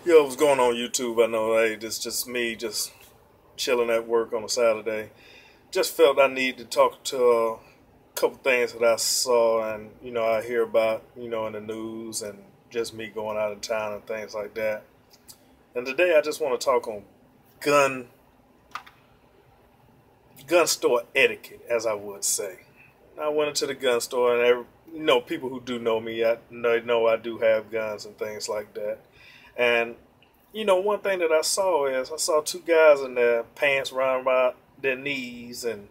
Yo, what's going on YouTube? I know, hey, this just me just chilling at work on a Saturday. Just felt I need to talk to a couple things that I saw and, I hear about, in the news and just me going out of town and things like that. And today I just want to talk on gun gun store etiquette, as I would say. I went into the gun store and people who do know me, know I do have guns and things like that. And one thing that I saw two guys in their pants around about their knees and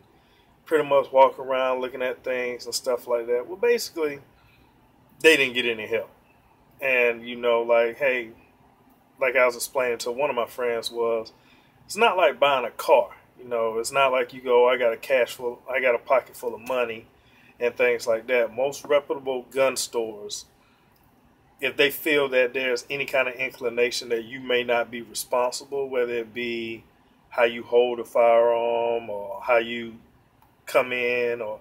pretty much walking around looking at things and stuff like that. Well, basically, they didn't get any help. And, hey, like I was explaining to one of my friends was, it's not like buying a car. It's not like you go, I got a pocket full of money and things like that. Most reputable gun stores, if they feel that there's any kind of inclination that you may not be responsible, whether it be how you hold a firearm or how you come in or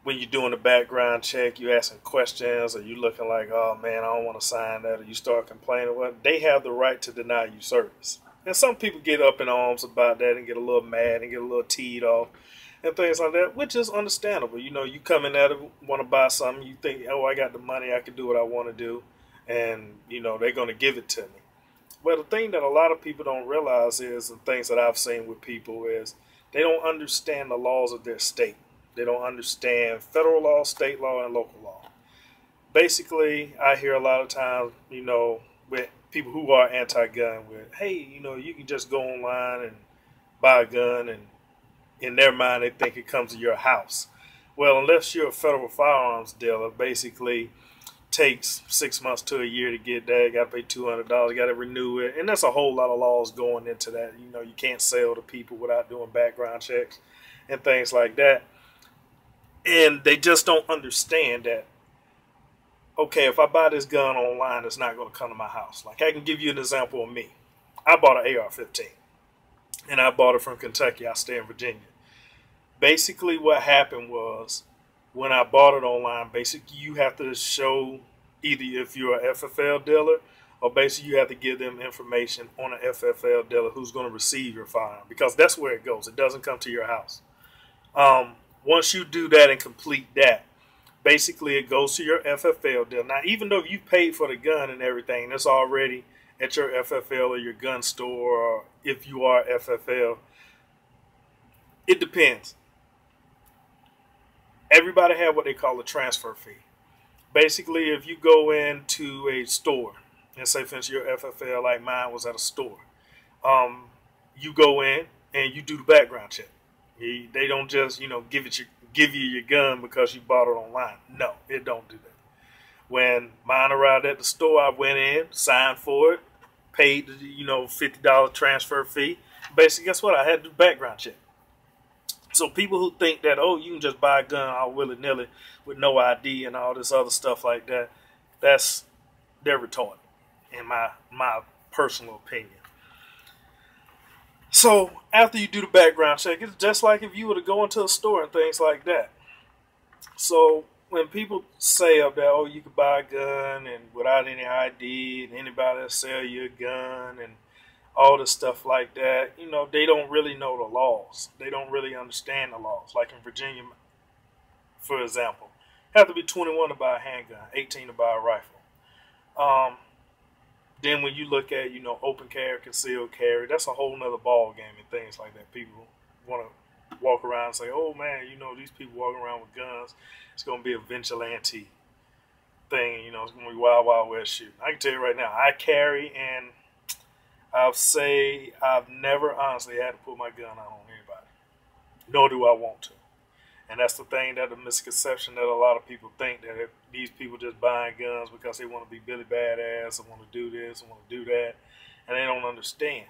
when you're doing a background check, you asking questions or you looking like, oh man, I don't want to sign that, or you start complaining, well, they have the right to deny you service. And some people get up in arms about that and get a little mad and get a little teed off and things like that, which is understandable. You come in there to want to buy something, you think, oh, I got the money, I can do what I want to do, and they're going to give it to me. Well, the thing that a lot of people don't realize is, and things that I've seen with people is, they don't understand the laws of their state. They don't understand federal law, state law, and local law. Basically, I hear a lot of times, with people who are anti-gun, with, hey, you can just go online and buy a gun, and in their mind, they think it comes to your house. Well, unless you're a federal firearms dealer, basically takes 6 months to a year to get that. You got to pay $200. You got to renew it, and there's a whole lot of laws going into that. You can't sell to people without doing background checks and things like that. And they just don't understand that. Okay, if I buy this gun online, it's not going to come to my house. Like, I can give you an example of me. I bought an AR-15, and I bought it from Kentucky. I stay in Virginia. Basically, what happened was, when I bought it online, basically you have to show either if you're an FFL dealer, or basically you have to give them information on an FFL dealer who's going to receive your firearm, because that's where it goes. It doesn't come to your house. Once you do that and complete that, basically it goes to your FFL dealer. Now, even though you paid for the gun and everything, it's already at your FFL or your gun store, or if you are FFL, it depends. Everybody have what they call a transfer fee. Basically, if you go into a store and say, for instance, your FFL, like mine was at a store, you go in and you do the background check. They don't just, give you your gun because you bought it online. No, it don't do that. When mine arrived at the store, I went in, signed for it, paid the, $50 transfer fee. Basically, guess what? I had to do background check. So people who think that, oh, you can just buy a gun all willy-nilly with no ID and all this other stuff like that, they're retarded, in my personal opinion. So after you do the background check, it's just like if you were to go into a store and things like that. So when people say up there, oh, you can buy a gun and without any ID, and anybody will sell you a gun and all this stuff like that, they don't really know the laws. They don't really understand the laws. Like in Virginia, for example, you have to be 21 to buy a handgun, 18 to buy a rifle. Then when you look at, open carry, concealed carry, that's a whole nother ball game and things like that. People want to walk around and say, oh man, these people walking around with guns, it's going to be a vigilante thing, it's going to be wild, wild west shooting. I can tell you right now, I carry, and I'll say I've never honestly had to put my gun out on anybody, nor do I want to. And that's the thing, that the misconception that a lot of people think, that if these people just buying guns because they want to be Billy Badass and want to do this and want to do that, and they don't understand.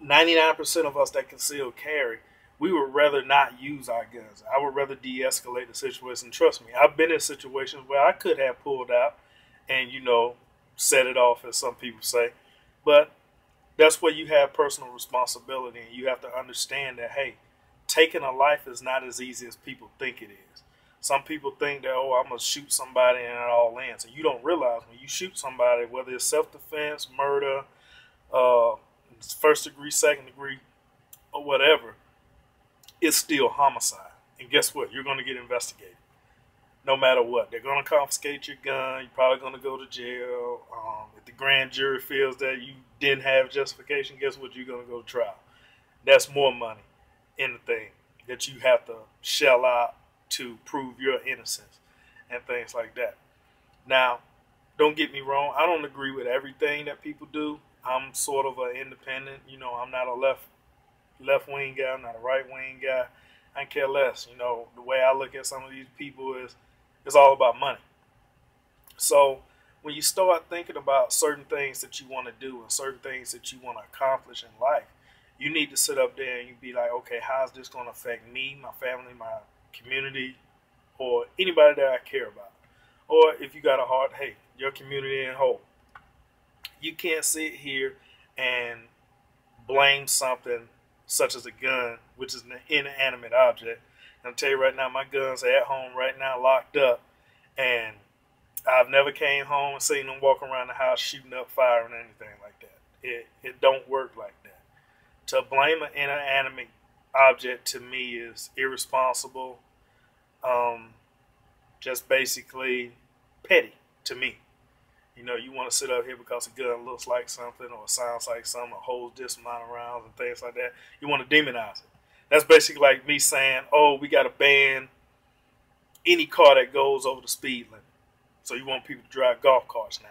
99% of us that conceal carry, we would rather not use our guns. I would rather de-escalate the situation. Trust me, I've been in situations where I could have pulled out and, set it off, as some people say. But that's where you have personal responsibility, and you have to understand that, hey, taking a life is not as easy as people think it is. Some people think that, oh, I'm going to shoot somebody and it all ends. And you don't realize when you shoot somebody, whether it's self-defense, murder, uh, first degree, second degree, or whatever, it's still homicide. And guess what? You're going to get investigated. No matter what. They're going to confiscate your gun. You're probably going to go to jail. If the grand jury feels that you didn't have justification, guess what? You're going to go to trial. That's more money in the thing that you have to shell out to prove your innocence and things like that. Now, don't get me wrong. I don't agree with everything that people do. I'm sort of an independent. You know, I'm not a left wing guy. I'm not a right wing guy. I care less. You know, the way I look at some of these people is it's all about money. So when you start thinking about certain things that you want to do and certain things that you want to accomplish in life, you need to sit up there and you be like, okay, how is this going to affect me, my family, my community, or anybody that I care about? Or if you got a heart, hey, your community in whole. You can't sit here and blame something such as a gun, which is an inanimate object. And I'll tell you right now, my guns are at home right now, locked up, and I've never came home and seen them walk around the house shooting up fire and anything like that. It don't work like that. To blame an inanimate object to me is irresponsible, just basically petty to me. You know, you want to sit up here because a gun looks like something or sounds like something or holds this amount of rounds and things like that. You want to demonize it. That's basically like me saying, oh, we got to ban any car that goes over the speed limit. So you want people to drive golf carts now.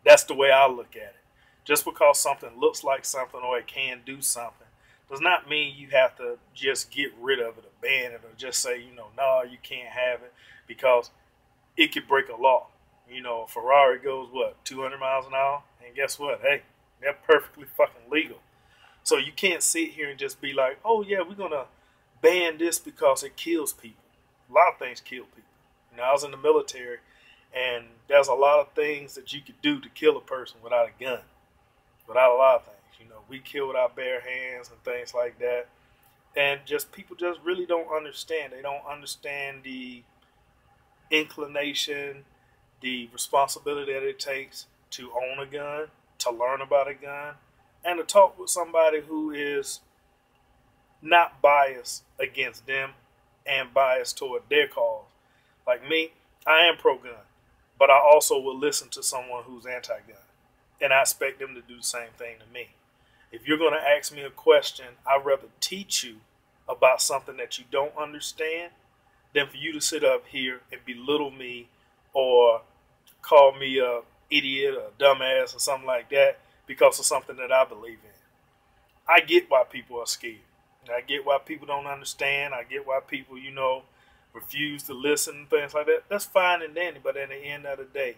That's the way I look at it. Just because something looks like something or it can do something does not mean you have to just get rid of it or ban it or just say, you know, no, you can't have it because it could break a law. You know, a Ferrari goes, 200 miles an hour? And guess what? Hey, they're perfectly fucking legal. So you can't sit here and just be like, oh, yeah, we're going to ban this because it kills people. A lot of things kill people. You know, I was in the military, and there's a lot of things that you could do to kill a person without a gun, without a lot of things. You know, we kill with our bare hands and things like that. And just people just really don't understand. They don't understand the inclination, the responsibility that it takes to own a gun, to learn about a gun, and to talk with somebody who is not biased against them and biased toward their cause. Like me, I am pro-gun, but I also will listen to someone who's anti-gun, and I expect them to do the same thing to me. If you're going to ask me a question, I'd rather teach you about something that you don't understand than for you to sit up here and belittle me or call me a idiot or a dumbass or something like that because of something that I believe in. I get why people are scared. I get why people don't understand. I get why people, you know, refuse to listen and things like that. That's fine and dandy, but at the end of the day,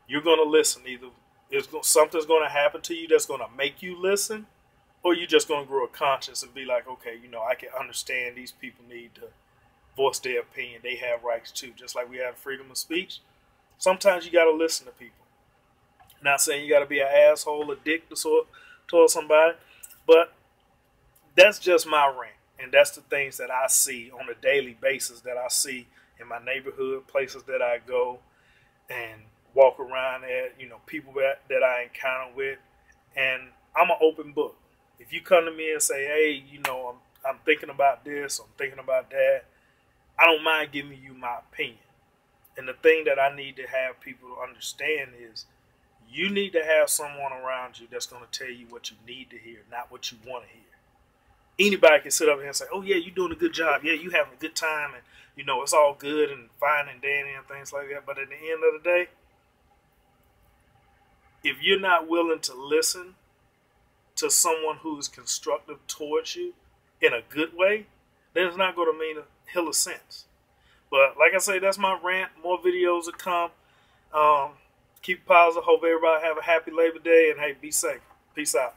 you're going to listen. Either something's going to happen to you that's going to make you listen, or you're just going to grow a conscience and be like, okay, you know, I can understand these people need to voice their opinion. They have rights too, just like we have freedom of speech. Sometimes you got to listen to people. Not saying you got to be an asshole, a dick towards somebody, but that's just my rant. And that's the things that I see on a daily basis that I see in my neighborhood, places that I go and walk around at, you know, people that I encounter with. And I'm an open book. If you come to me and say, hey, you know, I'm thinking about this, I'm thinking about that, I don't mind giving you my opinion. And the thing that I need to have people to understand is you need to have someone around you that's going to tell you what you need to hear, not what you want to hear. Anybody can sit up here and say, oh, yeah, you're doing a good job. Yeah, you having a good time. And, you know, it's all good and fine and dandy and things like that. But at the end of the day, if you're not willing to listen to someone who's constructive towards you in a good way, then it's not going to make a hill of sense. But like I say, that's my rant. More videos will come. Keep positive. Hope everybody have a happy Labor Day. And, hey, be safe. Peace out.